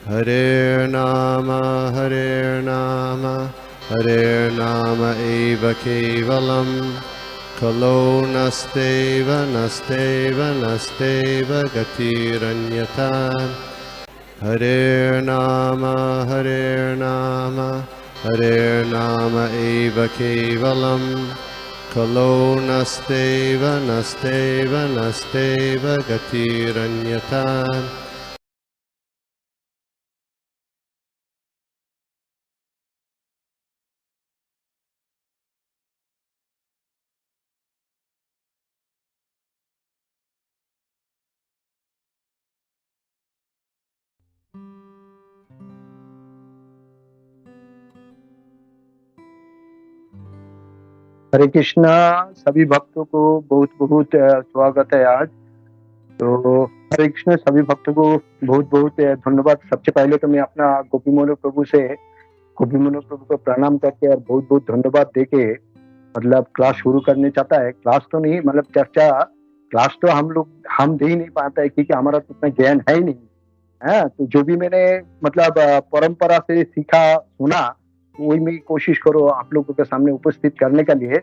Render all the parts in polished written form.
Hare Nama Hare Nama eva kevalam Kalo nasteva gatiranyata Hare Nama eva kevalam Kalo nasteva gatiranyata हरे कृष्णा। सभी भक्तों को बहुत बहुत स्वागत है आज। तो हरे कृष्ण, सभी भक्तों को बहुत बहुत धन्यवाद। सबसे पहले तो मैं अपना गोपी मोहन प्रभु को प्रणाम करके और बहुत बहुत धन्यवाद देके मतलब क्लास शुरू करने चाहता है। क्लास तो नहीं, मतलब चर्चा। क्लास तो हम दे ही नहीं पाते है क्योंकि हमारा तो उतना ज्ञान है ही नहीं है। तो जो भी मैंने मतलब परंपरा से सीखा सुना, वही मैं कोशिश करो आप लोगों के सामने उपस्थित करने के लिए।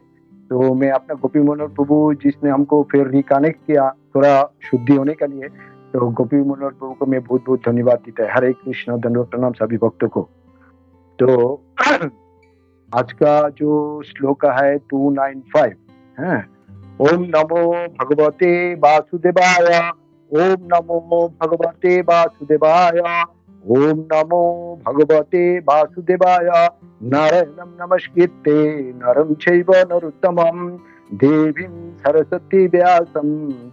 तो मैं अपना गोपी मोहन प्रभु जिसने हमको फिर रिकनेक्ट किया थोड़ा शुद्धि होने के लिए, तो गोपी मोहन प्रभु को मैं बहुत बहुत धन्यवाद देता है। हरे कृष्ण, धन्यवाद प्रणाम सभी भक्तों को। तो आज का जो श्लोक है 295 है। ओम नमो भगवते वासुदेवाय, ओम नमो भगवते वासुदेवाय, ओम नमो भगवते वासुदेवाय। नारायणं नमस्कृत्य नरं चैव नरोत्तमं देवीं सरस्वती व्यासं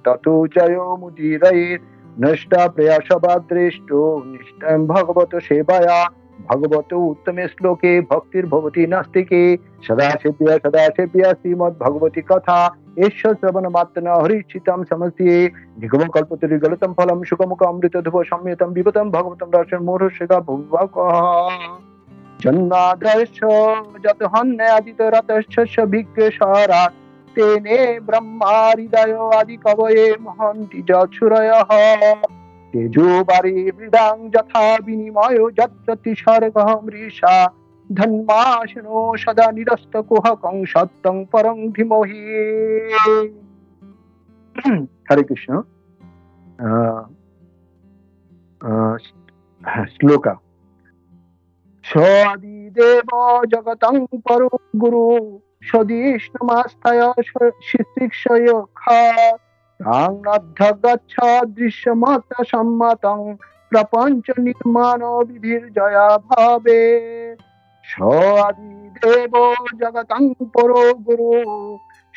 ततो जयो मुदीरये। नष्टा प्रयासवाद्रेष्टो निष्ठं भगवत सेवया। भगवतो उत्तमे श्लोके भक्तिर्भवति नास्तिके। सदाशिव्य श्रीमद्भगवती कथा एष श्रवण मात्र हरिचितं समस्ये। निगमकल्पतरुगलितं फलं सुखमुखामृतधुव संयुतं पिबतं भगवतं दर्शन मूढश्रेष्ठा भुवकः। जन्माद्यस्य जतहन्यादितरतश्च विघ्नेश्वरात् तेने ब्रह्मादिदयो आदिकवये महन्ति जक्षुरयः। तेजोवारी मृदां यथा विनिमयो यत्र सर्गः मृषा धन्माशनो सदा निरस्तकुहकं सत्यं परं धीमहि। हरे कृष्ण। श्लोका। स्वादिदेव जगतं परो गुरु स्वदीष्णमास्थाय शिशिक्षय गच्छ दृश्यमात्र सम्मतं प्रपंच निर्माण विधिर्जया भावे। स्वादिदेव जगतं परो गुरु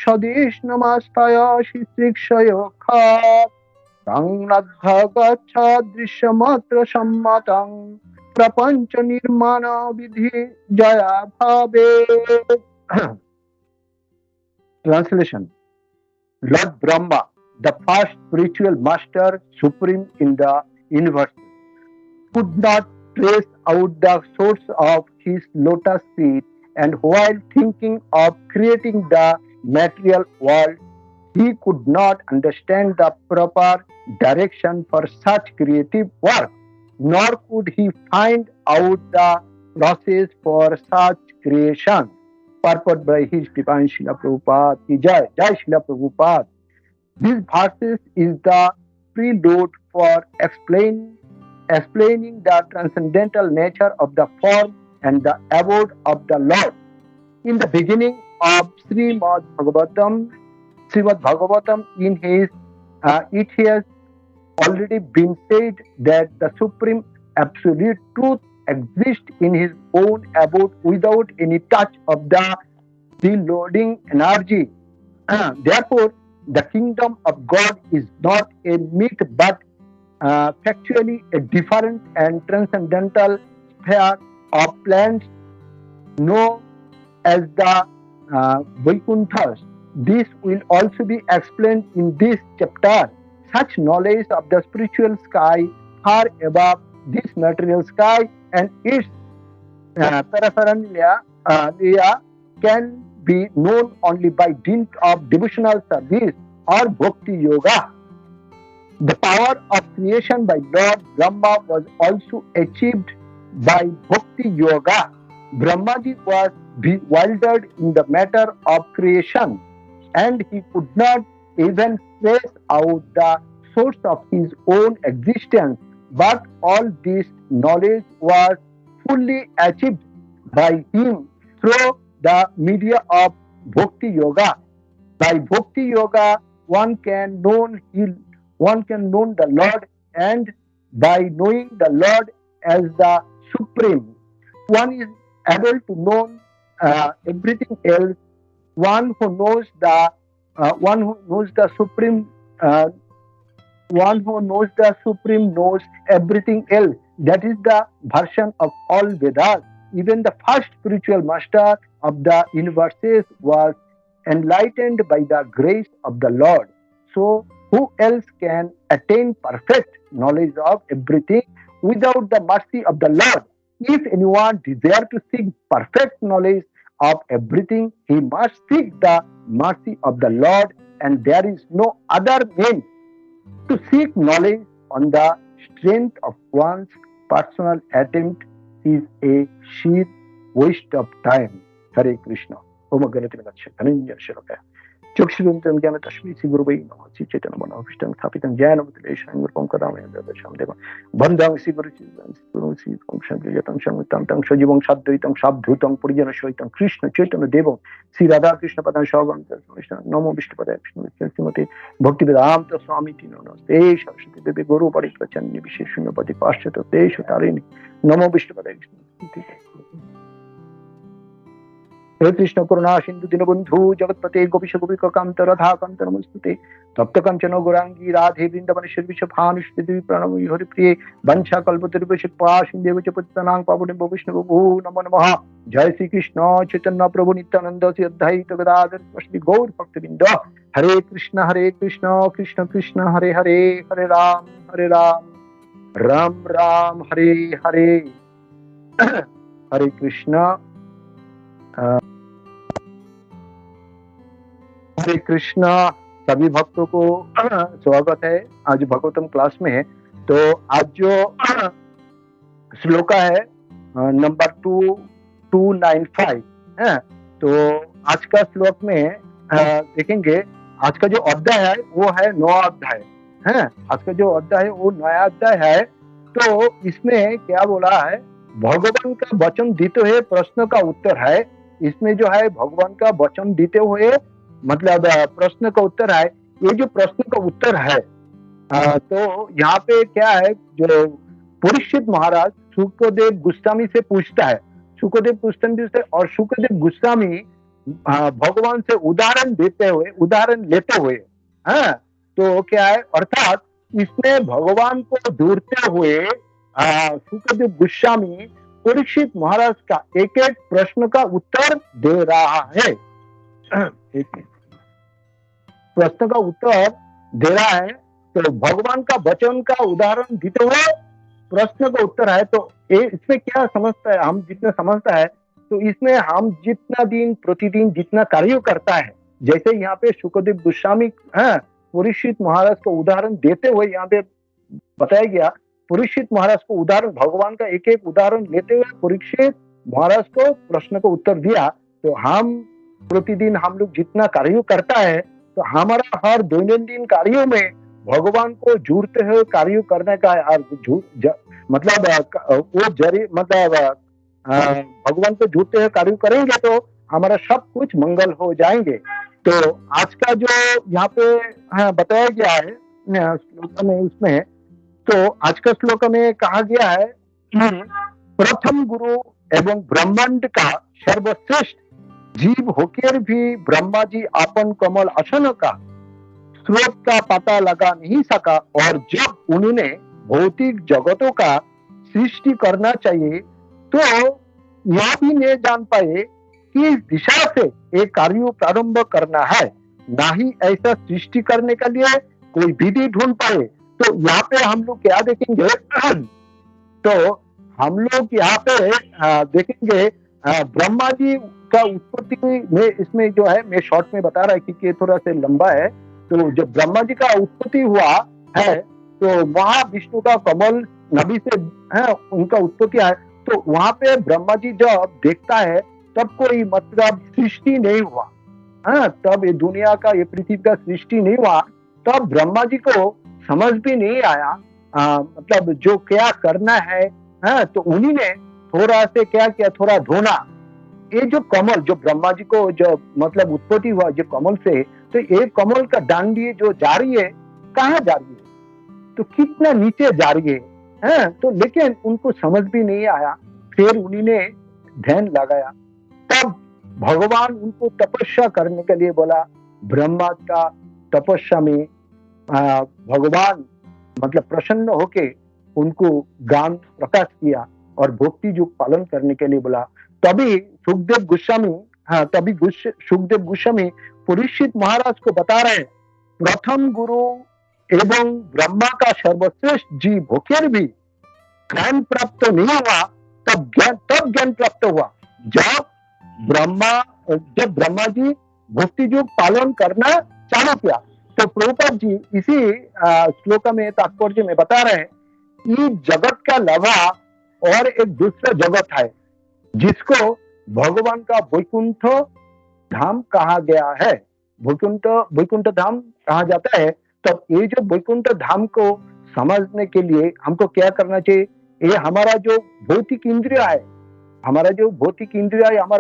स्वदीष्णमास्थाय शिशिक्षय गच्छ दृश्यमात्र सम्मतं प्रपंच निर्माण विधि जया भावे। Translation. Lord Brahma, the first spiritual master supreme in the universe, could not trace out the source of his lotus feet, and while thinking of creating the material world, he could not understand the proper direction for such creative work, nor could he find out the process for such creation. Purport by His Divine Srila Prabhupada ki Jai. Jai Srila Prabhupada. These verses is the prelude for explaining the transcendental nature of the form and the abode of the Lord. In the beginning of Srimad Bhagavatam, in his it has already been said that the supreme absolute truth exists in his own abode without any touch of the deloading energy. Therefore, the kingdom of God is not a myth but factually a different and transcendental sphere of plans known as the Vaikunthas. This will also be explained in this chapter. Such knowledge of the spiritual sky far above this material sky and its paraphernalia can be known only by dint of devotional service or bhakti yoga. The power of creation by Lord Brahma was also achieved by Bhakti Yoga. Brahmaji was bewildered in the matter of creation, and he could not even trace out the source of his own existence. But all this knowledge was fully achieved by him through the media of Bhakti Yoga. By Bhakti Yoga, one can know the Lord, and by knowing the Lord as the Supreme, one is able to know everything else. One who knows the Supreme, one who knows the Supreme knows everything else. That is the version of all Vedas. Even the first spiritual master of the universes was enlightened by the grace of the Lord. So, who else can attain perfect knowledge of everything without the mercy of the Lord? If anyone desires to seek perfect knowledge of everything, he must seek the mercy of the Lord, and there is no other means to seek knowledge on the strength of one's personal attempt is a sheer waste of time. Hare Krishna. Om Ganati Namaste. Dhananjaya Shilakaya. Chokshiruntam Jnana Tashmi Sri Guru Vai Namaha. Sri Chaitanya Manavishtam Thapitam Jnana Mutilesham Gurupam Kadamaya Dadasham Devam. Bandhang Sri Guru Sri Shankriyatam Shangutam Tang Shajivang Sadhaitam Shabdhutam Purijana Shaitam Krishna Chaitanya Devam Sri Radha Krishna Padan Shagam Namo Vishnu Padaya Vishnu Srimati Bhakti Vedanta Swami Tino Namaste Saraswati Devi Guru Parikvachanni Visheshunya Pati Paschata Desha Tarini Namo Vishnu Padaya Vishnu हे कृष्ण करुणा सिंधु दीनबंधु जगतपते गोपीश गोपिका कांत राधा कांत नमस्ते तप्त कंचन गौरांगी राधे वृंदावनेश्वर विषभानुष्टि प्रणमि हरिप्रिये वंशा कल्पतरुपे कृपा सिंधु च पतितानां पावनेभ्यो वैष्णवेभ्यो नमो नमः। जय श्री कृष्ण चैतन्य प्रभु नित्यानंद श्री अद्वैत गदाधर श्री गौर भक्तवृंद। हरे कृष्ण कृष्ण कृष्ण हरे हरे हरे राम राम राम हरे हरे। हरे कृष्ण हरे कृष्णा सभी भक्तों को स्वागत है आज भगवतम क्लास में। तो आज जो श्लोका है नंबर 295 है, तो आज का श्लोक में देखेंगे। आज का जो अध्याय है वो है 9वां अध्याय है। आज का जो अध्याय है वो नया अध्याय है। तो इसमें क्या बोला है, भगवान का वचन देते हुए प्रश्न का उत्तर है। इसमें जो है भगवान का वचन देते हुए मतलब प्रश्न का उत्तर है। ये जो प्रश्न का उत्तर है तो यहाँ पे क्या है, जो परीक्षित महाराज शुकदेव गोस्वामी से पूछता है। शुकदेव गोस्वामी से और शुकदेव गोस्वामी भगवान से उदाहरण लेते हुए तो क्या है, अर्थात इसमें भगवान को जोड़ते हुए शुकदेव गोस्वामी परीक्षित महाराज का एक एक प्रश्न का उत्तर दे रहा है। प्रश्न का उत्तर दे रहा है। तो भगवान का वचन का उदाहरण देते हुए प्रश्न का उत्तर है। तो इसमें क्या समझता है, हम जितना समझता है तो इसमें हम जितना दिन प्रतिदिन जितना कार्य करता है, जैसे यहाँ पे शुकदेव गोस्वामी परीक्षित महाराज को उदाहरण देते हुए यहाँ पे बताया गया। परीक्षित महाराज को उदाहरण, भगवान का एक एक उदाहरण लेते हुए परीक्षित महाराज को प्रश्न को उत्तर दिया। तो हम प्रतिदिन हम लोग जितना कार्य करता है तो हमारा हर दैनंदिन कार्यों में भगवान को जुड़ते हुए कार्य करने का मतलब वो भगवान को जुड़ते हुए कार्य करेंगे तो हमारा सब कुछ मंगल हो जाएंगे। तो आज का जो यहाँ पे बताया गया है श्लोक में, उसमें तो आज का श्लोक में कहा गया है प्रथम गुरु एवं ब्रह्मांड का सर्वश्रेष्ठ जीव होकर भी ब्रह्मा जी अपन कमल आसन का स्रोत का पता लगा नहीं सका, और जब उन्होंने भौतिक जगतों का सृष्टि करना चाहिए तो यह भी नहीं जान पाए कि इस दिशा से एक कार्य प्रारंभ करना है, ना ही ऐसा सृष्टि करने के लिए कोई विधि ढूंढ पाए। तो यहाँ पे हम लोग क्या देखेंगे, तो हम लोग यहाँ पे देखेंगे ब्रह्मा जी का उत्पत्ति में, इसमें जो है मैं शॉर्ट में बता रहा है क्योंकि थोड़ा सा लंबा है। तो जब ब्रह्मा जी का उत्पत्ति हुआ है तो वहां विष्णु का कमल नभी से है उनका उत्पत्ति है। तो वहां पे ब्रह्मा जी जब देखता है तब कोई मतलब सृष्टि नहीं हुआ, हाँ, तब ये दुनिया का ये पृथ्वी का सृष्टि नहीं हुआ, तब ब्रह्मा जी को समझ भी नहीं आया मतलब जो क्या करना है। हाँ, तो उन्हीं ने थोड़ा से क्या किया, थोड़ा धोना, ये जो कमल जो ब्रह्मा जी को जो मतलब उत्पत्ति हुआ जो कमल से, तो ये कमल का डांडी जो जा रही है, कहाँ जा रही है, तो कितना नीचे जा रही है, हाँ, तो लेकिन उनको समझ भी नहीं आया। फिर उन्हीं ने ध्यान लगाया, तब भगवान उनको तपस्या करने के लिए बोला। ब्रह्मा का तपस्या में भगवान मतलब प्रसन्न होके उनको ज्ञान प्रकाश किया और भक्ति जो पालन करने के लिए बोला। तभी सुखदेव गोस्वामी, हाँ, तभी सुखदेव गोस्वामी परीक्षित महाराज को बता रहे हैं, प्रथम गुरु एवं ब्रह्मा का सर्वश्रेष्ठ जीव होकर भी ज्ञान प्राप्त नहीं हुआ, तब ज्ञान प्राप्त हुआ जब ब्रह्मा जी भक्ति जो पालन करना चालू किया। तो प्रभुपाद जी इसी श्लोक में तात्पर्य में बता रहे हैं, ये जगत का अलावा और एक दूसरा जगत है जिसको भगवान का वैकुंठ धाम कहा गया है। वैकुंठ धाम कहा जाता है। तो ये जो वैकुंठ धाम को समझने के लिए हमको क्या करना चाहिए, ये हमारा जो भौतिक इंद्रिय है, हमारा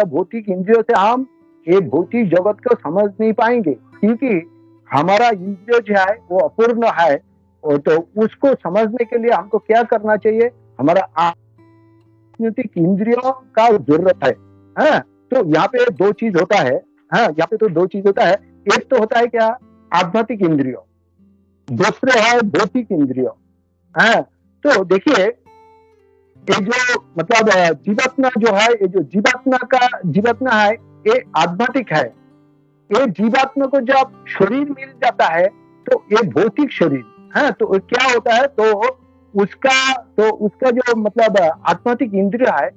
भौतिक इंद्रियों से हम ये भौतिक जगत को समझ नहीं पाएंगे, क्योंकि हमारा इंद्रिय जो है वो अपूर्ण है। और तो उसको समझने के लिए हमको क्या करना चाहिए, हमारा आत्मिक इंद्रियों का जरूरत है। हाँ, तो यहाँ पे दो चीज होता है। हाँ, यहाँ पे तो दो चीज होता है, एक तो होता है क्या, आध्यात्मिक इंद्रिय, दूसरे है भौतिक इंद्रिय। हाँ, तो देखिए ये जो मतलब जीवात्मा जो है, ये जो जीवात्मा है ये आध्यात्मिक है। ये जीवात्मा को जब शरीर मिल जाता है तो ये भौतिक शरीर, हाँ, तो क्या होता है, तो उसका जो मतलब आत्मिक इंद्रिय है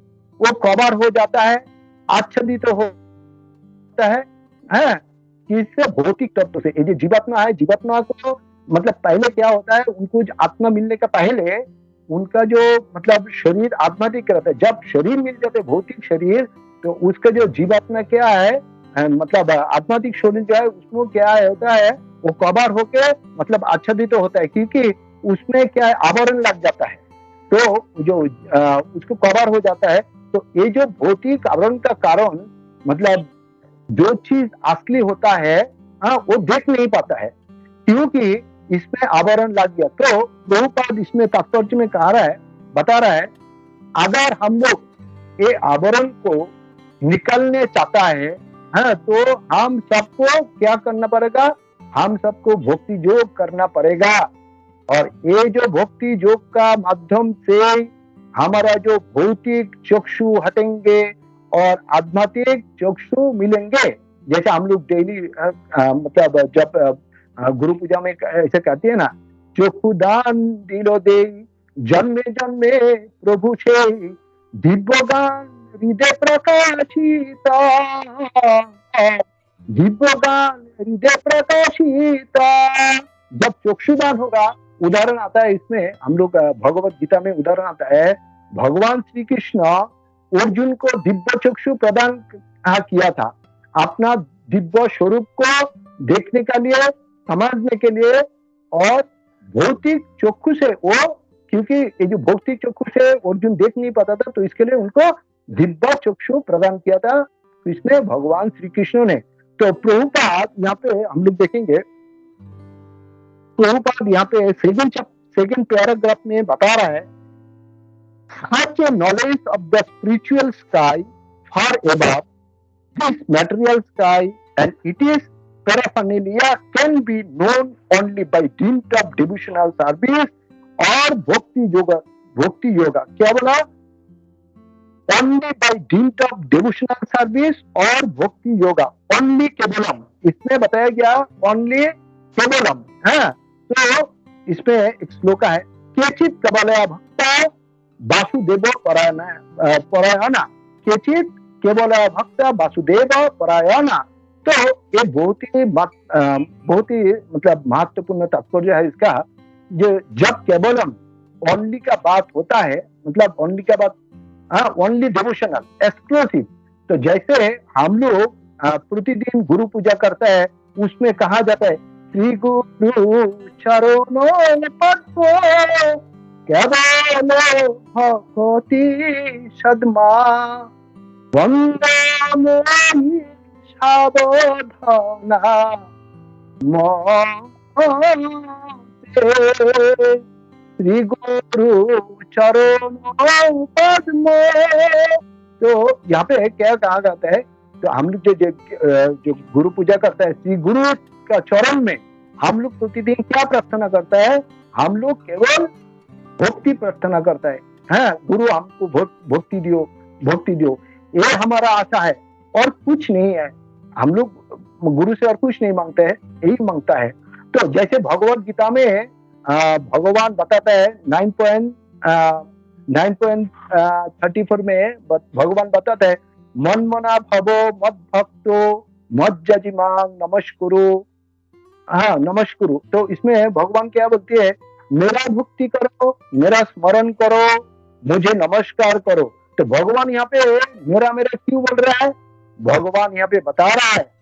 वो कवर हो जाता है, आच्छादित तो होता है, हाँ, किससे, भौतिक तत्व से। ये जो जीवात्मा है, जीवात्मा को मतलब पहले क्या होता है, उनको आत्मा मिलने का पहले उनका जो मतलब शरीर आत्मातिक रहता है। जब शरीर मिल जाते भौतिक शरीर, तो उसका जो जीवात्मा क्या है, मतलब आत्मातिक शरीर जो है उसमें क्या होता है, वो कवर होके मतलब आच्छादित तो होता है, क्योंकि उसमें क्या है, आवरण लग जाता है, तो जो उसको कवर हो जाता है। तो ये जो भौतिक आवरण का कारण मतलब जो चीज असली होता है, हाँ, वो देख नहीं पाता है, क्योंकि इसमें आवरण लग गया। तो प्रभुपाद इसमें तात्पर्य में बता रहा है, अगर हम लोग ये आवरण को निकलने चाहता है, हाँ, तो हम सबको क्या करना पड़ेगा, हम सबको भक्ति योग करना पड़ेगा। और ये जो भक्ति योग का माध्यम से हमारा जो भौतिक चक्षु हटेंगे और आध्यात्मिक चक्षु मिलेंगे। जैसे हम लोग डेली मतलब जब गुरु पूजा में ऐसे कहते हैं ना, चक्षु दान दिलो दे जन्मे जन्मे प्रभु छे दिव्य गान हृदय प्रकाशित, दिव्य गान हृदय प्रकाशित। जब चक्षुदान होगा, उदाहरण आता है इसमें, हम लोग भगवत गीता में उदाहरण आता है, भगवान श्री कृष्ण अर्जुन को दिव्य चक्षु प्रदान किया था, अपना दिव्य स्वरूप को देखने के लिए, समझने के लिए। और भौतिक चक्षु से वो, क्योंकि ये जो भौतिक चक्षु से अर्जुन देख नहीं पाता था, तो इसके लिए उनको दिव्य चक्षु प्रदान किया था इसने भगवान श्री कृष्ण ने। तो प्रभुपाद यहाँ पे हम लोग देखेंगे, प्रभुपाद यहाँ पे सेकंड पैराग्राफ में बता रहा है, such a knowledge of the spiritual sky far above this material sky and its paraphernalia can be known only by dint of devotional service और भक्ति योगा। क्या बोला, only by dint of devotional service और भक्ति योगा, only केवलम, इसमें बताया गया only केवलम। हाँ, तो इसमें एक श्लोक है, केचित कबलया भक्ता वासुदेव परायणा, केचित केवल भक्त वासुदेव परायणा। तो ये बहुत ही मतलब महत्वपूर्ण तात्पर्य है इसका, जो जब केवलम ओनली का बात होता है, मतलब ओनली का बात, ओनली डिवोशनल एक्सक्लूसिव, तो जैसे हम लोग प्रतिदिन गुरु पूजा करते हैं, उसमें कहा जाता है श्री गुरु चरणों पद्मो केवलो भक्ति सद्मा वंदनामि सावधाना श्री गुरु चरणों पद्मो। तो यहाँ पे क्या कहा जाता है, तो हम लोग जो गुरु पूजा करता है, श्री गुरु का चरण में हम लोग प्रतिदिन क्या प्रार्थना करता है, हम लोग केवल भक्ति प्रार्थना करता है। हाँ, गुरु हमको भक्ति दियो, भक्ति दियो, ये हमारा आशा है और कुछ नहीं है। हम लोग गुरु से और कुछ नहीं मांगते हैं, यही मांगता है। तो जैसे भगवत गीता में भगवान बताता है 9.34 में भगवान बताता है मन मना भवो मद भक्तो मद जजिमांग नमस्कुरु। हाँ, नमस्कुरु। तो इसमें भगवान क्या बोलती है, मेरा भक्ति करो, मेरा स्मरण करो, मुझे नमस्कार करो। तो भगवान यहाँ पे मेरा मेरा क्यों बोल रहा है, भगवान यहाँ पे बता रहा है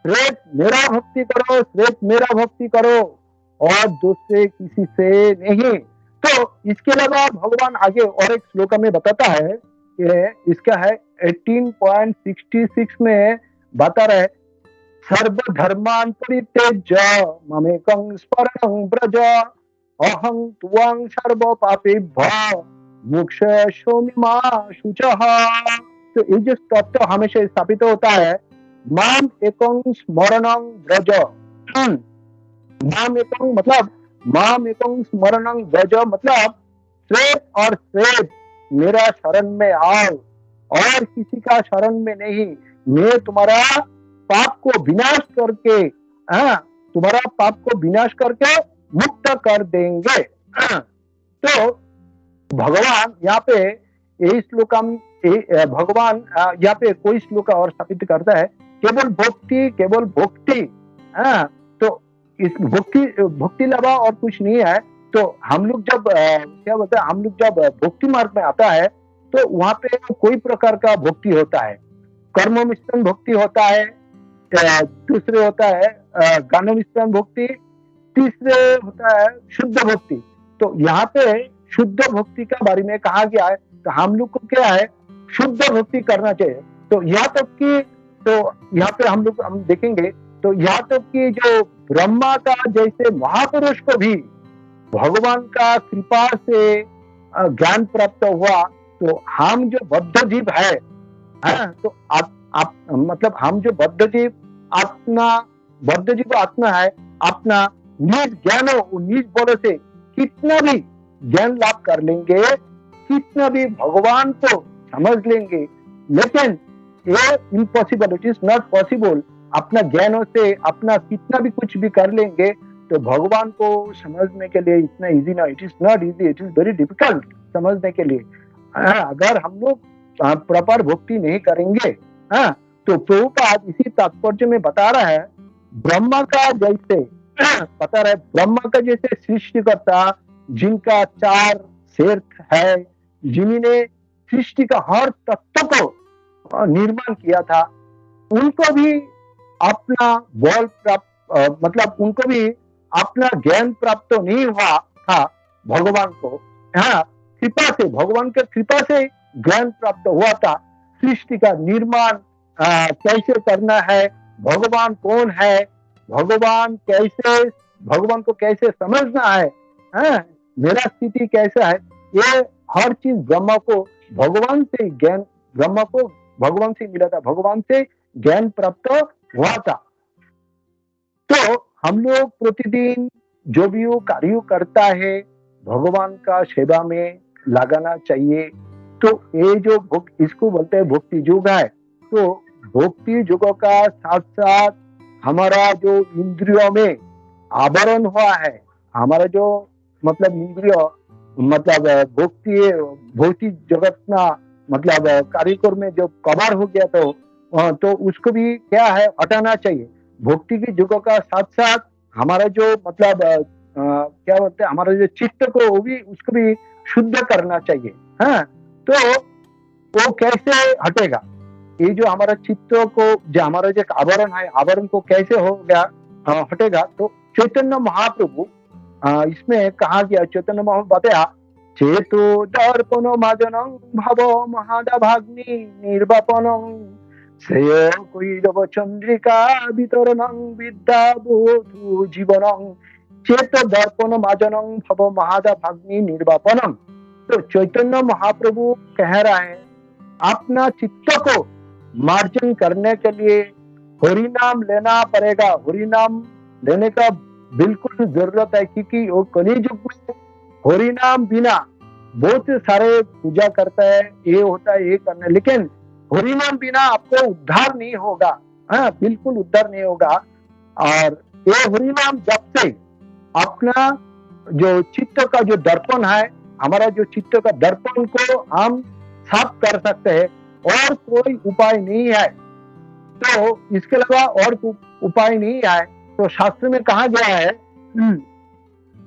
सिर्फ मेरा भक्ति करो, सिर्फ मेरा भक्ति करो और दूसरे किसी से नहीं। तो इसके अलावा भगवान आगे और एक श्लोक में बताता है, कि इसका है 18.66 में बता रहा है सर्व धर्मान परित्यज्य ममेकं शरणं व्रज अहं त्वं सर्व पापेभ्यो मोक्षयिष्यामि मा शुचः। तो ये जो तत्व हमेशा स्थापित होता है, माम एकं स्मरणं व्रज। माम एकं मतलब माम एकं स्मरणं व्रज मतलब सिर्फ और सिर्फ मेरा शरण में आओ और किसी का शरण में नहीं। मैं तुम्हारा पाप को विनाश करके, तुम्हारा पाप को विनाश करके मुक्त कर देंगे। तो भगवान यहाँ पे यही श्लोक भगवान यहाँ पे कोई श्लोक और स्थापित करता है, केवल भक्ति, केवल भक्ति। तो इस भक्ति अलावा और कुछ नहीं है। तो हम लोग जब क्या बोलते हैं, हम लोग जब भक्ति मार्ग में आता है तो वहां पे कोई प्रकार का भक्ति होता है, कर्म मिश्रण भक्ति होता है, दूसरे होता है ज्ञान मिश्रण भक्ति, तीसरे होता है शुद्ध भक्ति। तो यहाँ पे शुद्ध भक्ति का बारे में कहा गया है, तो हम लोग को क्या है, शुद्ध भक्ति करना चाहिए। तो यहाँ तक कि तो यहाँ पे हम लोग हम देखेंगे, तो यहाँ तक कि जो ब्रह्मा का जैसे महापुरुष को भी भगवान का कृपा से ज्ञान प्राप्त हुआ, तो हम जो बद्ध जीव है, तो आप मतलब हम जो बद्ध जीव आत्मा है, अपना निज ज्ञान निज बल से कितना भी ज्ञान लाभ कर लेंगे, कितना भी भगवान को समझ लेंगे, लेकिन ये impossible, it is not possible. अपना ज्ञानों से अपना कितना भी कुछ भी कर लेंगे, तो भगवान को समझने के लिए इतना इजी ना, it is not easy, it is very difficult समझने के लिए। अगर हम लोग प्रॉपर भक्ति नहीं करेंगे, तो प्रभुपाद इसी तात्पर्य में बता रहा है, ब्रह्मा का जैसे बता रहा है, ब्रह्मा का जैसे सृष्टिकर्ता जिनका 4 शेर है, जिन्होंने सृष्टि का हर तत्व को निर्माण किया था, उनको भी अपना बल प्राप्त मतलब उनको भी अपना ज्ञान प्राप्त तो नहीं हुआ था भगवान को, कृपा से, भगवान के कृपा से ज्ञान प्राप्त हुआ था। सृष्टि का निर्माण कैसे करना है, भगवान कौन है, भगवान को कैसे समझना है, मेरा स्थिति कैसा है, ये हर चीज ब्रह्मा को भगवान से ज्ञान, ब्रह्मा को भगवान से मिला था, भगवान से ज्ञान प्राप्त हुआ था। तो हम लोग प्रतिदिन जो भी वो कार्य करता है, भगवान का सेवा में लगाना चाहिए। तो ये जो इसको बोलते हैं भक्ति युग है। तो भक्ति युग का साथ साथ हमारा जो इंद्रियों में आवरण हुआ है, हमारा जो मतलब इंद्रिय मतलब भौतिक जगत ना मतलब कार्यक्रम में जो कवर हो गया, तो उसको भी क्या है हटाना चाहिए। भक्ति की युग का साथ साथ हमारा जो मतलब क्या बोलते हैं, हमारा जो चित्त को वो भी उसको भी शुद्ध करना चाहिए। हाँ, तो वो कैसे हटेगा? ये जो हमारा चित्त को, जो हमारा जो आवरण है, आवरण को कैसे हो गया हटेगा? तो चैतन्य महाप्रभु इसमें कहा गया, चैतन्य महाप्रभु बताया, चेतो दर्पण माजनं भव महादाभाग्नि निर्वापनं श्रेय कुईरव चंद्रिका वितरणं विद्या बोधु जीवनं चेत दर्पण माजनं भव महादाभाग्नि निर्वापनं। तो चैतन्य महाप्रभु कह रहा है, अपना चित्त को मार्जन करने के लिए हरि नाम लेना पड़ेगा। हरि नाम लेने का बिल्कुल जरूरत है, क्योंकि वो कलियुग में हरि नाम बिना बहुत सारे पूजा करता है, ये होता है, ये करना है, लेकिन हरि नाम बिना आपको उद्धार नहीं होगा। हाँ, बिल्कुल उद्धार नहीं होगा। और ये हरि नाम जप से अपना जो चित्त का जो दर्पण है, हमारा जो चित्त का दर्पण को हम साफ कर सकते हैं, और कोई उपाय नहीं है। तो इसके अलावा और उपाय नहीं है। तो शास्त्र में कहा गया है,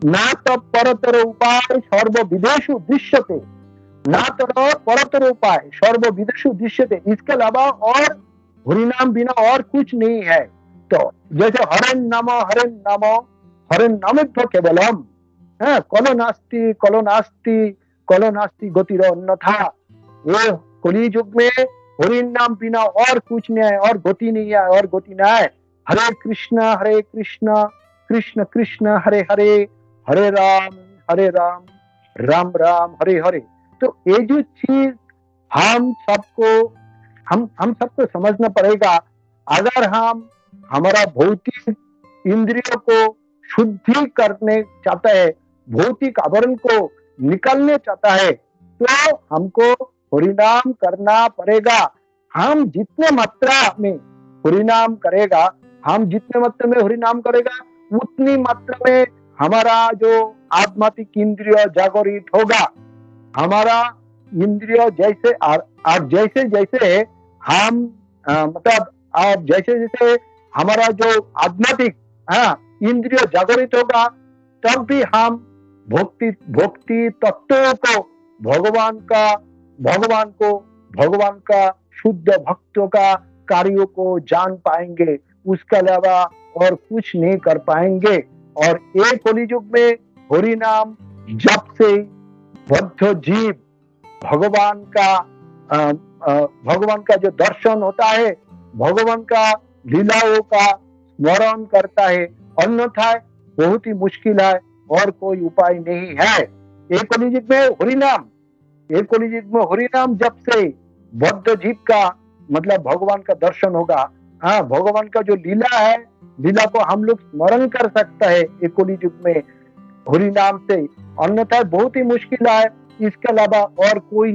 ना तो परतर उपाय सर्व विदेशु दृश्यते, ना तो परतर उपाय सर्व विदेशु दृश्यते, इसके अलावा और हरिनाम बिना और कुछ नहीं है। तो जैसे हरेन नमो हरेन नमो हरेन नमित्व केवलम, कलो नास्ति कलो नास्ति कलो नास्ति गतिरो अन्यथा। ये कलियुग में हरि नाम बिना और कुछ नहीं है, और गति नहीं है, और गति नहीं है। हरे कृष्ण कृष्ण कृष्ण हरे हरे, हरे राम राम राम हरे हरे। तो ये जो चीज हम सबको समझना पड़ेगा। अगर हम हमारा भौतिक इंद्रियों को शुद्धि करने चाहता है, भौतिक आवरण को निकालने चाहता है, तो हमको हरिनाम करना पड़ेगा। हम जितने मात्रा में हरिनाम करेगा, हम जितने मात्रा में हरिनाम करेगा, उतनी मात्रा में हमारा जो आध्यात्मिक इंद्रिय जागृत होगा। हमारा इंद्रिय जैसे जैसे जैसे हम मतलब जैसे जैसे हमारा जो आध्यात्मिक इंद्रिय जागृत होगा, तब भी हम भक्ति तत्वों को भगवान का शुद्ध भक्तों का कार्यों को जान पाएंगे। उसके अलावा और कुछ नहीं कर पाएंगे। और एक कलियुग में हरि नाम जप से बद्ध जीव भगवान का जो दर्शन होता है, भगवान का लीलाओं का स्मरण करता है, अन्यथा बहुत ही मुश्किल है, और कोई उपाय नहीं है। एक कलियुग में हरि नाम जप से बद्ध जीव का मतलब भगवान का दर्शन होगा। भगवान का जो लीला है, लीला को हम लोग स्मरण कर सकता है एक कलियुग में हरि नाम से, अन्यथा बहुत ही मुश्किल है। इसके अलावा और कोई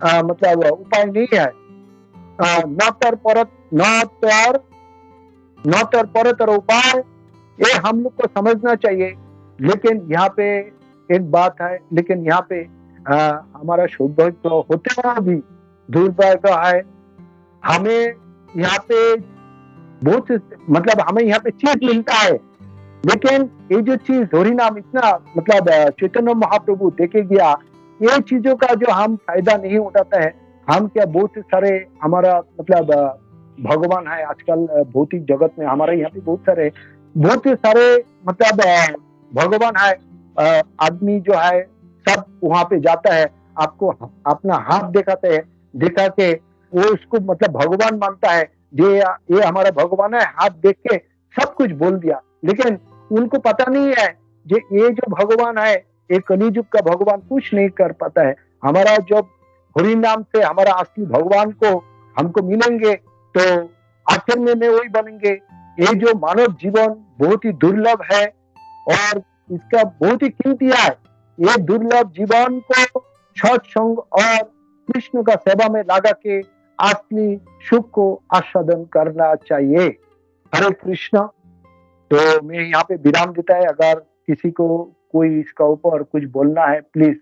मतलब उपाय नहीं है। न तर परतर उपाय, ये हम लोग को समझना चाहिए। लेकिन यहाँ पे एक बात है, लेकिन यहाँ पे हमारा सौभाग्य होते हुए भी दुर्भाग्य है। हमें यहाँ पे बहुत मतलब हमें यहाँ पे चीज मिलता है, लेकिन ये जो चीज हरि नाम इतना मतलब चैतन्य महाप्रभु देखे गया, ये चीजों का जो हम फायदा नहीं उठाता है। हम क्या बहुत सारे हमारा मतलब भगवान है आजकल भौतिक जगत में, हमारे यहाँ पे बहुत सारे मतलब भगवान है। आदमी जो है सब वहां पे जाता है, आपको अपना हाथ दिखा के वो उसको मतलब भगवान मानता है। ये हमारा भगवान है, हाथ देख के सब कुछ बोल दिया। लेकिन उनको पता नहीं है ये जो भगवान है, एक कलियुग का भगवान कुछ नहीं कर पाता है। हमारा जब हरि नाम से हमारा असली भगवान को हमको मिलेंगे, तो आखिर में वही बनेंगे। ये जो मानव जीवन बहुत ही दुर्लभ है, और इसका बहुत ही कीमती है। ये दुर्लभ जीवन को सत्संग और कृष्ण का सेवा में लगा के असली सुख को आस्वादन करना चाहिए। हरे कृष्ण। तो मैं यहाँ पे विराम देता है। अगर किसी को कोई इसका ऊपर कुछ बोलना है, प्लीज।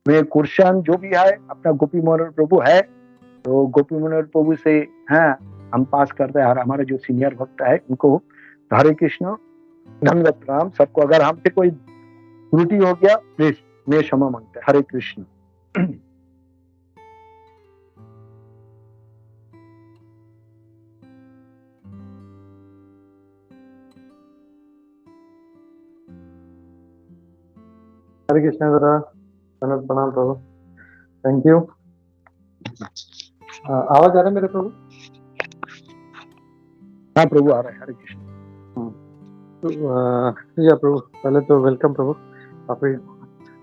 मैं कुर्शन जो भी है अपना गोपी मनोहर प्रभु है, तो गोपी मनोहर प्रभु से हम पास करते हैं। हमारा जो सीनियर भक्त है उनको हरे कृष्ण। धन्यवाद प्रणाम सबको। अगर हमसे कोई त्रुटि हो गया प्लीज मैं क्षमा मांगते हैं। हरे कृष्ण। हरे कृष्ण जरा धन्यवाद प्रणाम प्रभु। Thank you. आवाज आ रहा है मेरे प्रभु? हाँ प्रभु आ रहा है। हरे कृष्ण। या प्रभु, पहले तो वेलकम प्रभु। काफी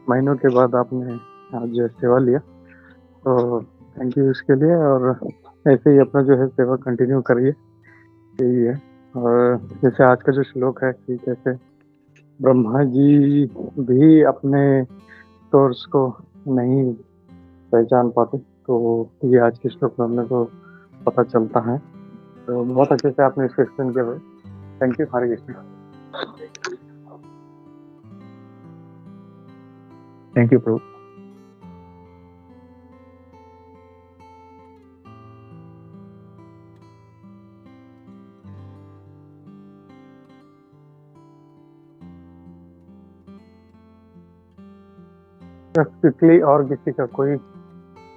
महीनों के बाद आपने आज सेवा लिया, तो थैंक यू इसके लिए। और ऐसे ही अपना जो है सेवा कंटिन्यू करिए, यही है। और जैसे आज का जो श्लोक है कि कैसे ब्रह्मा जी भी अपने सोर्स को नहीं पहचान पाते, तो ये आज के श्लोक में हमने को पता चलता है। तो बहुत अच्छे से आपने इसको एक्सप्लेन किया भाई, thank you. Hare Krishna. Thank you Prabhu. Quickly, और किसी का कोई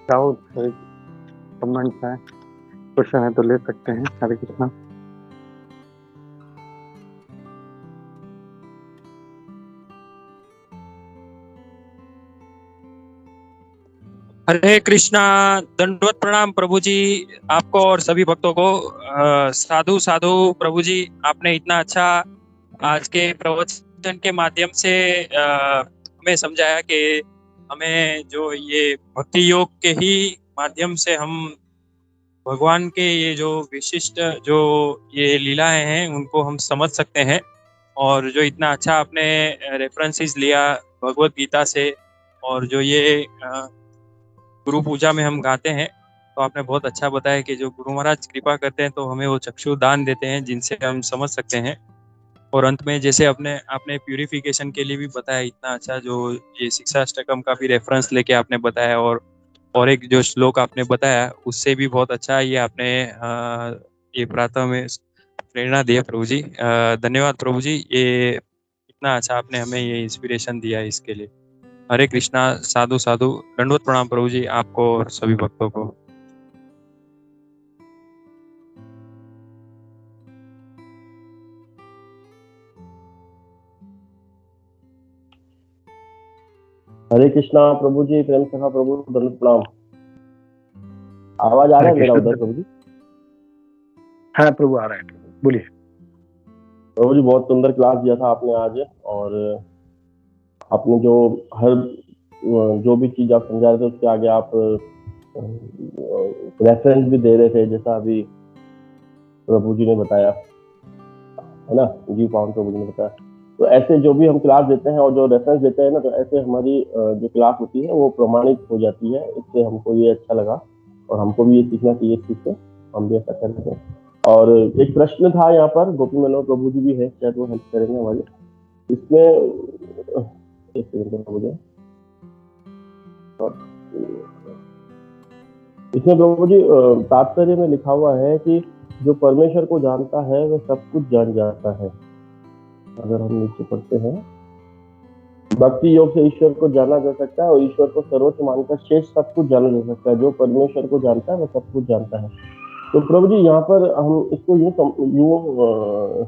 डाउट है, कमेंट है, क्वेश्चन है तो ले सकते हैं। हरे कृष्णा। हरे कृष्णा। दंडवत प्रणाम प्रभु जी आपको और सभी भक्तों को। साधु साधु प्रभु जी, आपने इतना अच्छा आज के प्रवचन के माध्यम से हमें समझाया कि हमें जो ये भक्ति योग के ही माध्यम से हम भगवान के ये जो विशिष्ट जो ये लीलाएं हैं उनको हम समझ सकते हैं। और जो इतना अच्छा आपने रेफरेंसेस लिया भगवत गीता से, और जो ये गुरु पूजा में हम गाते हैं, तो आपने बहुत अच्छा बताया कि जो गुरु महाराज कृपा करते हैं तो हमें वो चक्षु दान देते हैं जिनसे हम समझ सकते हैं। और अंत में जैसे आपने प्यूरिफिकेशन के लिए भी बताया इतना अच्छा, जो ये शिक्षाष्टकम का भी रेफरेंस लेके आपने बताया, और एक जो श्लोक आपने बताया उससे भी बहुत अच्छा ये आपने ये प्रातः में प्रेरणा दिया प्रभु जी। धन्यवाद प्रभु जी, ये इतना अच्छा आपने हमें ये इंस्पिरेशन दिया है, इसके लिए हरे कृष्णा। साधु साधु, दंडवत प्रणाम प्रभु जी आपको और सभी भक्तों को। हरे कृष्णा प्रभु जी, प्रेम सखा प्रभु, दंडवत प्रणाम। आवाज आ रहा है मेरा उधर प्रभु जी? हाँ प्रभु आ रहा है। बोलिए प्रभु जी। बहुत सुंदर क्लास दिया था आपने आज, और आपने जो हर जो भी चीज आप समझा रहे थे उसके आगे आप रेफरेंस भी दे रहे थे, जैसा अभी प्रभु जी ने बताया है ना, जी पावन प्रभु जी ने बताया। तो ऐसे जो भी हम क्लास देते हैं और जो रेफरेंस देते हैं ना, तो ऐसे हमारी जो क्लास होती है वो प्रमाणित हो जाती है। इससे हमको ये अच्छा लगा और हमको भी ये सीखना चाहिए इस चीज से, हम भी ऐसा कर रहे हैं। और एक प्रश्न था यहाँ पर, गोपी मनोहर प्रभु जी भी है, शायद वो हेल्प करेंगे हमारी इसमें। एक सेकंड प्रभु जी। इसमें प्रभु जी तात्पर्य में लिखा हुआ है कि जो परमेश्वर को जानता है वह सब कुछ जान जाता है। अगर हम नीचे पढ़ते हैं, भक्ति योग से ईश्वर को जाना जा सकता है और ईश्वर को सर्वोच्च मानकर शेष सब कुछ जाना जा सकता है। जो परमेश्वर को जानता है वह सब कुछ जानता है। तो प्रभु जी यहाँ पर हम इसको यूं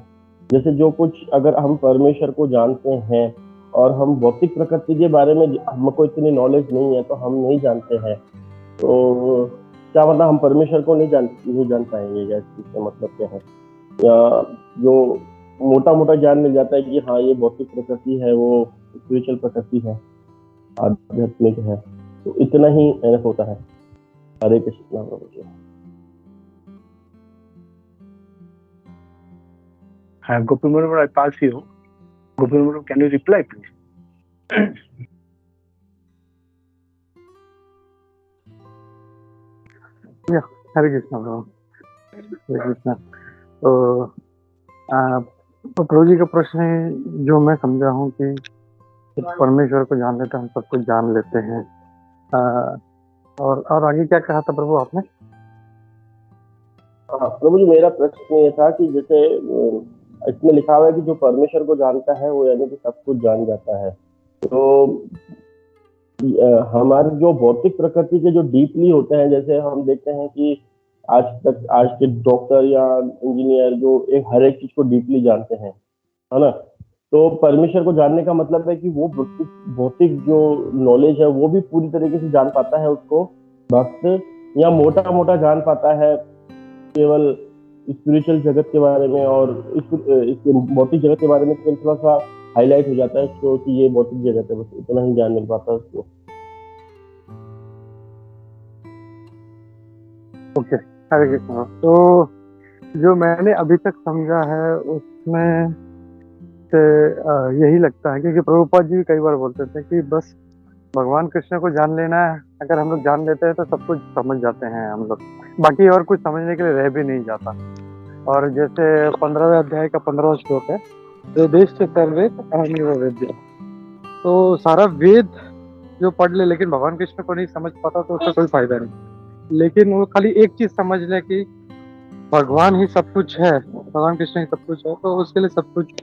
जैसे जो कुछ अगर हम परमेश्वर को जानते हैं और हम भौतिक प्रकृति के बारे में हमको इतनी नॉलेज नहीं है तो हम नहीं जानते हैं, तो क्या मतलब हम परमेश्वर को नहीं जान पाएंगे? क्या इसका मतलब क्या है? या जो मोटा मोटा ज्ञान मिल जाता है कि हाँ ये भौतिक प्रकृति है, वो स्पिरिचुअल प्रकृति है, आध्यात्मिक है, तो इतना ही एनफ होता है। हरे कृष्ण प्रभु जी। हाँ गोपी मनोहर, I pass you. Gopi Manor, can you reply please? हरे कृष्णा प्रभु। हरे कृष्णा। तो प्रभु जी का प्रश्न है, जो मैं समझा हूँ कि परमेश्वर को जान लेते हैं, हम सब कुछ जान लेते हैं। और आगे क्या कहा था प्रभु आपने? हाँ प्रभु जी, मेरा प्रश्न ये था कि जैसे इसमें लिखा हुआ है कि जो परमेश्वर को जानता है वो यानी कि सब कुछ जान जाता है। तो हमारे जो भौतिक प्रकृति के जो डीपली होते हैं, जैसे हम देखते हैं कि आज के डॉक्टर या इंजीनियर जो हर एक चीज को डीपली जानते हैं, है ना। तो परमेश्वर को जानने का मतलब है कि वो भौतिक जो नॉलेज है वो भी पूरी तरीके से जान पाता है उसको, भक्त या मोटा मोटा जान पाता है केवल स्पिरिचुअल जगत के बारे में, और इसके भौतिक जगत के बारे में थोड़ा सा हाईलाइट हो जाता है उसको कि ये भौतिक जगत है, बस इतना ही ज्ञान मिल पाता है उसको। ओके, हरे कृष्णा। तो जो मैंने अभी तक समझा है उसमें से यही लगता है, क्योंकि प्रभुपाद जी कई बार बोलते थे कि बस भगवान कृष्ण को जान लेना है, अगर हम लोग जान लेते हैं तो सब कुछ समझ जाते हैं हम लोग, बाकी और कुछ समझने के लिए रह भी नहीं जाता। और जैसे 15वें अध्याय का 15वां श्लोक है, वेदेश सर्वे अहमेव वेद्य। तो सारा वेद जो पढ़ ले लेकिन भगवान कृष्ण को नहीं समझ पाता तो उसका कोई फायदा नहीं। लेकिन वो खाली एक चीज समझ ले कि भगवान ही सब कुछ है, भगवान कृष्ण ही सब कुछ है, तो उसके लिए सब कुछ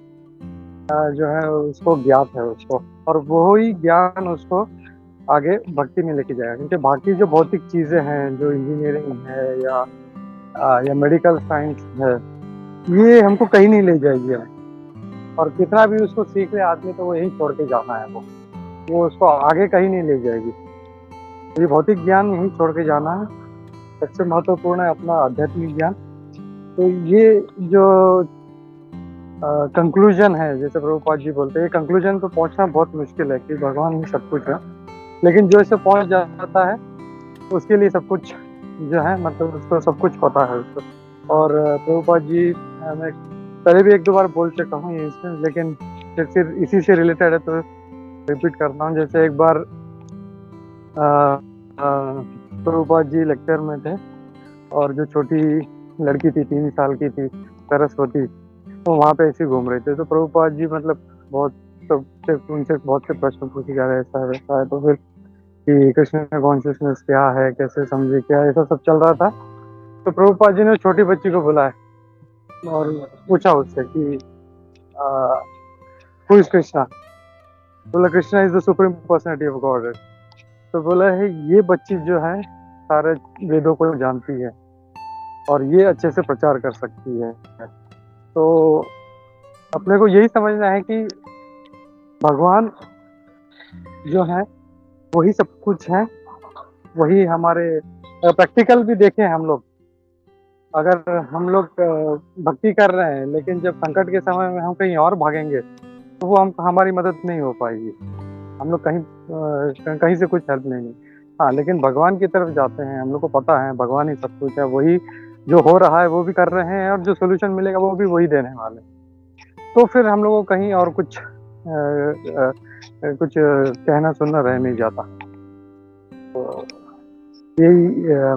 जो है उसको ज्ञात है उसको, और वो ही ज्ञान उसको आगे भक्ति में लेके जाएगा। क्योंकि बाकी जो भौतिक चीजें हैं, जो इंजीनियरिंग है या मेडिकल साइंस है, ये हमको कहीं नहीं ले जाएगी। और कितना भी उसको सीख ले आदमी तो वो यहीं छोड़ के जाना है, वो उसको आगे कहीं नहीं ले जाएगी। ये भौतिक ज्ञान यहीं छोड़ के जाना है। सबसे महत्वपूर्ण है अपना आध्यात्मिक ज्ञान। तो ये जो कंक्लूजन है, जैसे प्रभुपाद जी बोलते हैं, कंक्लूजन पे पहुंचना बहुत मुश्किल है कि भगवान ही सब कुछ है, लेकिन जो इसे पहुंच जाता है उसके लिए सब कुछ जो है, मतलब उसको सब कुछ पता है उसको। और प्रभुपाद जी मैं पहले भी 1-2 बार बोल चुका हूँ ये इसमें, लेकिन फिर इसी से रिलेटेड है तो रिपीट करता हूँ। जैसे एक बार प्रभुपाद जी लेक्चर में थे और जो छोटी लड़की थी 3 साल की थी, सरस्वती, तो वहाँ पे ऐसे घूम रहे थे। तो प्रभुपाद जी मतलब बहुत सबसे उनसे बहुत से प्रश्न पूछे जा रहे हैं, ऐसा वैसा है, तो फिर कि कृष्ण कॉन्शियसनेस क्या है, कैसे समझे, क्या ऐसा सब चल रहा था। तो प्रभुपाद जी ने छोटी बच्ची को बुलाया और पूछा उससे कि हु इज कृष्णा। बोला Krishna is the supreme personality of God. तो बोला है ये बच्ची जो है सारे वेदों को जानती है और ये अच्छे से प्रचार कर सकती है। तो अपने को यही समझना है कि भगवान जो है वही सब कुछ है, वही हमारे प्रैक्टिकल भी देखें हम लोग, अगर हम लोग भक्ति कर रहे हैं लेकिन जब संकट के समय में हम कहीं और भागेंगे तो वो हमारी मदद नहीं हो पाएगी, हम लोग कहीं से कुछ हेल्प नहीं। हाँ, लेकिन भगवान की तरफ जाते हैं, हम लोग को पता है भगवान ही सब कुछ है, वही जो हो रहा है वो भी कर रहे हैं और जो सोल्यूशन मिलेगा वो भी वही देने वाले। तो फिर हम लोगों को कहीं और कुछ कहना सुनना रह नहीं जाता। तो यही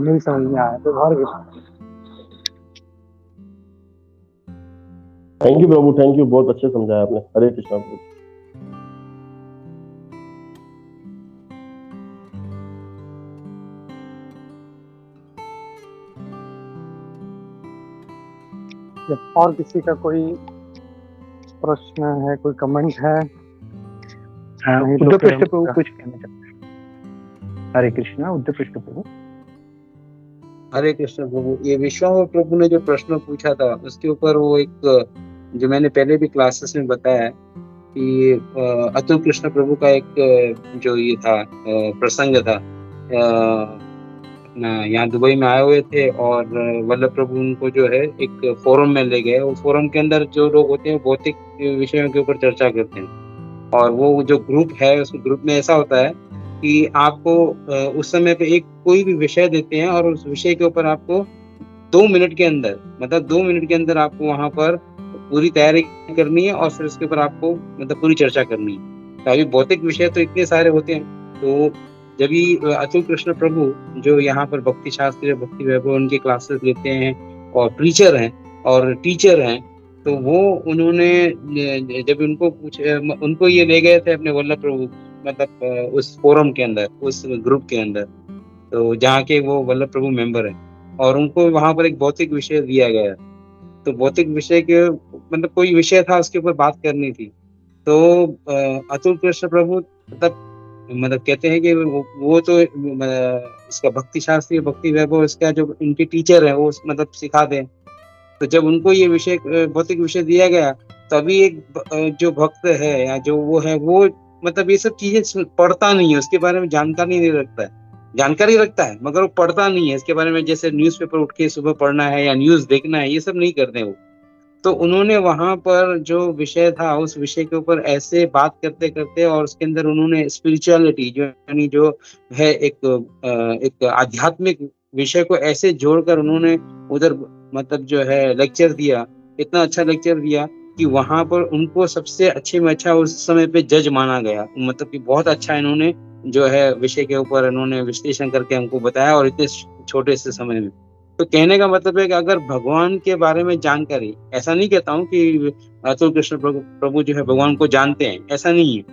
मेरी समझ में आया। तो thank you Prabhu, thank you, बहुत अच्छे समझाया आपने। हरे कृष्णा प्रभु। और किसी का कोई प्रश्न है, कोई कमेंट है? नहीं तो उद्धव फिर पृष्ठ प्रभु कुछ कहना चाहते हैं। हरे कृष्णा। उद्धव पृष्ठ प्रभु। हरे कृष्ण प्रभु। ये विश्वामित्र प्रभु ने जो प्रश्न पूछा था उसके ऊपर वो एक जो मैंने पहले भी क्लासेस में बताया कि अतुल कृष्ण प्रभु का एक जो ये था प्रसंग था, यहाँ दुबई में आए हुए थे और वल्लभ प्रभु उनको जो है एक फोरम में ले गए। वो फोरम के अंदर जो लोग होते हैं भौतिक विषयों के ऊपर चर्चा करते हैं, और वो जो ग्रुप है उस ग्रुप में ऐसा होता है कि आपको उस समय पे एक कोई भी विषय देते हैं और उस विषय के ऊपर आपको 2 मिनट के अंदर, मतलब 2 मिनट के अंदर आपको वहां पर पूरी तैयारी करनी है और फिर उसके ऊपर आपको मतलब पूरी चर्चा करनी है। तो अभी भौतिक विषय तो इतने सारे होते हैं, तो जब भी अतुल कृष्ण प्रभु जो यहाँ पर भक्ति शास्त्र भक्ति वैभव उनके क्लासेस लेते हैं और प्रीचर हैं और टीचर हैं, तो वो उन्होंने जब उनको ये ले गए थे अपने वल्लभ प्रभु, मतलब उस फोरम के अंदर, उस ग्रुप के अंदर, तो जहाँ के वो वल्लभ प्रभु मेंबर हैं, और उनको वहां पर एक भौतिक विषय दिया गया। तो भौतिक विषय के मतलब कोई विषय था उसके ऊपर बात करनी थी। तो अतुल कृष्ण प्रभु मतलब कहते हैं कि वो तो इसका भक्ति शास्त्री भक्ति वैभव इसका जो इनके टीचर है वो मतलब सिखा दें। तो जब उनको ये विषय भौतिक विषय दिया गया तभी एक जो भक्त है या जो वो है वो मतलब ये सब चीजें पढ़ता नहीं है, उसके बारे में जानकारी नहीं रखता है, जानकारी रखता है मगर वो पढ़ता नहीं है इसके बारे में। जैसे न्यूज़पेपर उठ के सुबह पढ़ना है या न्यूज़ देखना है, ये सब नहीं करते वो। तो उन्होंने वहां पर जो विषय था उस विषय के ऊपर ऐसे बात करते करते और उसके अंदर उन्होंने स्पिरिचुअलिटी जो यानी जो है एक आध्यात्मिक विषय को ऐसे जोड़कर उन्होंने उधर मतलब जो है लेक्चर दिया, इतना अच्छा लेक्चर दिया कि वहां पर उनको सबसे अच्छे में अच्छा उस समय पे जज माना गया। मतलब कि बहुत अच्छा इन्होंने जो है विषय के ऊपर इन्होंने विश्लेषण करके हमको बताया और इतने छोटे से समय में। तो कहने का मतलब है कि अगर भगवान के बारे में जानकारी, ऐसा नहीं कहता हूँ कि अतुल कृष्ण प्रभु जो है भगवान को जानते हैं, ऐसा नहीं है।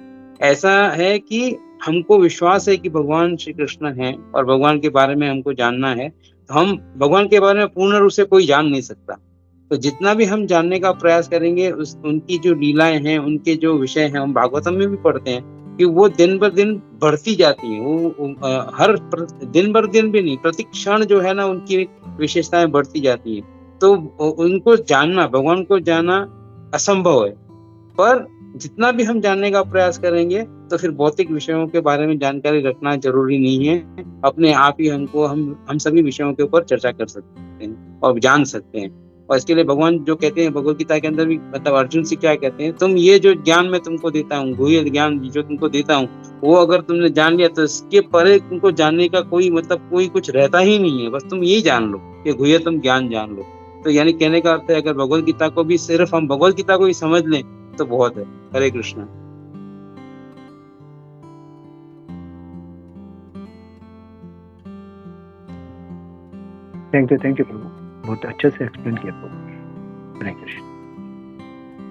ऐसा है कि हमको विश्वास है कि भगवान श्री कृष्ण हैं और भगवान के बारे में हमको जानना है। तो हम भगवान के बारे में पूर्ण रूप से कोई जान नहीं सकता। तो जितना भी हम जानने का प्रयास करेंगे उनकी जो लीलाएं हैं, उनके जो विषय हैं, हम भागवतम में भी पढ़ते हैं कि वो दिन बर दिन बढ़ती जाती हैं। वो हर दिन बर दिन भी नहीं, प्रति क्षण जो है ना उनकी विशेषताएं बढ़ती जाती हैं। तो उनको जानना, भगवान को जानना असंभव है। पर जितना भी हम जानने का प्रयास करेंगे तो फिर भौतिक विषयों के बारे में जानकारी रखना जरूरी नहीं है। अपने आप ही हम सभी विषयों के ऊपर चर्चा कर सकते हैं और जान सकते हैं। और इसके लिए भगवान जो कहते हैं भगवत गीता के अंदर भी, मतलब अर्जुन से क्या कहते हैं, तुम ये जो ज्ञान मैं तुमको देता हूँ, गुह्य ज्ञान जो तुमको देता हूँ, वो अगर तुमने जान लिया तो इसके परे तुमको जानने का कोई मतलब कोई कुछ रहता ही नहीं है। बस तुम यही जान लो कि गुह्यतम ज्ञान जान लो। तो यानी कहने का अर्थ है अगर भगवत गीता को भी सिर्फ हम भगवत गीता को ही समझ लें तो बहुत है। हरे कृष्ण। थैंक यू प्रभु, बहुत अच्छे से एक्सप्लेन किया प्रभु। हरे कृष्ण।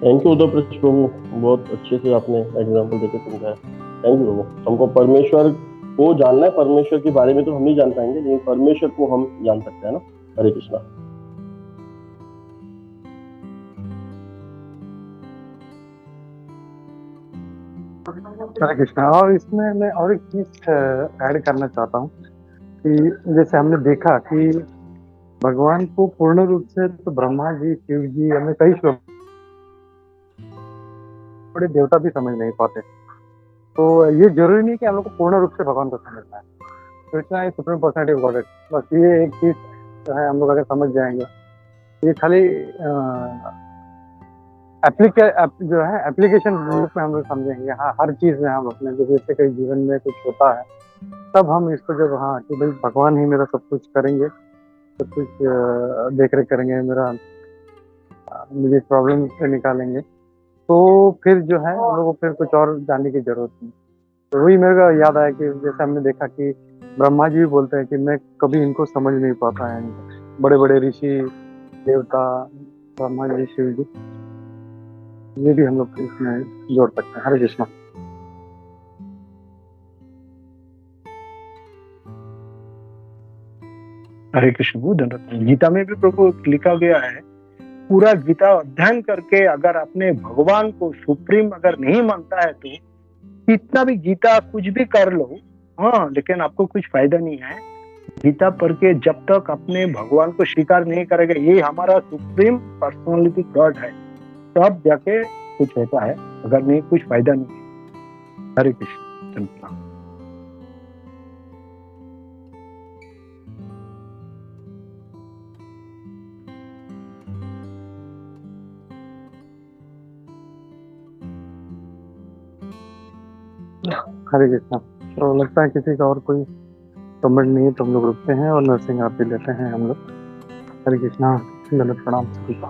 थैंक यू उद्धव कृष्ण प्रभु, बहुत अच्छे से आपने एग्जाम्पल देके समझाया। थैंक यू प्रभु। हमको परमेश्वर को जानना है, परमेश्वर के बारे में तो हम नहीं जान पाएंगे लेकिन परमेश्वर को हम जान सकते हैं ना। हरे कृष्णा। हरे कृष्णा। और इसमें मैं और एक चीज ऐड करना चाहता हूँ कि जैसे हमने देखा कि भगवान को पूर्ण रूप से तो ब्रह्मा जी, शिव जी, हमें कई श्लोक बड़े देवता भी समझ नहीं पाते। तो ये जरूरी नहीं कि हम लोग को पूर्ण रूप से भगवान को समझना है। तो इतना ही सुप्रीम पर्सनैलिटी ऑफ गॉड। बस ये एक चीज जो है हम लोग अगर समझ जाएंगे, ये खाली जो है एप्लीकेशन रूप में हम लोग समझेंगे। हाँ, हर चीज में हम अपने जैसे कहीं जीवन में कुछ होता है तब हम इसको जब हाँ कि भाई भगवान ही मेरा सब कुछ करेंगे, सब कुछ देख रेख करेंगे, मुझे प्रॉब्लम से निकालेंगे, तो फिर जो है हम लोग को फिर कुछ और जानने की जरूरत नहीं। तो वही मेरे को याद आया कि जैसे हमने देखा कि ब्रह्मा जी भी बोलते हैं कि मैं कभी इनको समझ नहीं पाता है। बड़े बड़े ऋषि देवता ब्रह्मा जी, शिव जी, ये भी हम लोग इसमें जोड़ सकते हैं। हरे कृष्णा। हरे कृष्ण। बहुत धन्यवाद। गीता में भी प्रभु लिखा गया है, पूरा गीता अध्ययन करके अगर अपने भगवान को सुप्रीम अगर नहीं मानता है तो कितना भी गीता कुछ भी कर लो, हाँ, लेकिन आपको कुछ फायदा नहीं है। गीता पढ़ के जब तक अपने भगवान को स्वीकार नहीं करेगा ये हमारा सुप्रीम पर्सनालिटी गॉड है, तब जाके कुछ होता है, अगर नहीं कुछ फायदा नहीं है। हरे कृष्ण। हरे कृष्णा। तो लगता है किसी का और कोई कमेंट नहीं है तो हम लोग रुकते हैं और नरसिंह आरती लेते हैं हम लोग। हरे कृष्णा। दंडवत प्रणाम सभी का।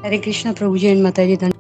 हरे कृष्णा प्रभु जी एंड माता जी।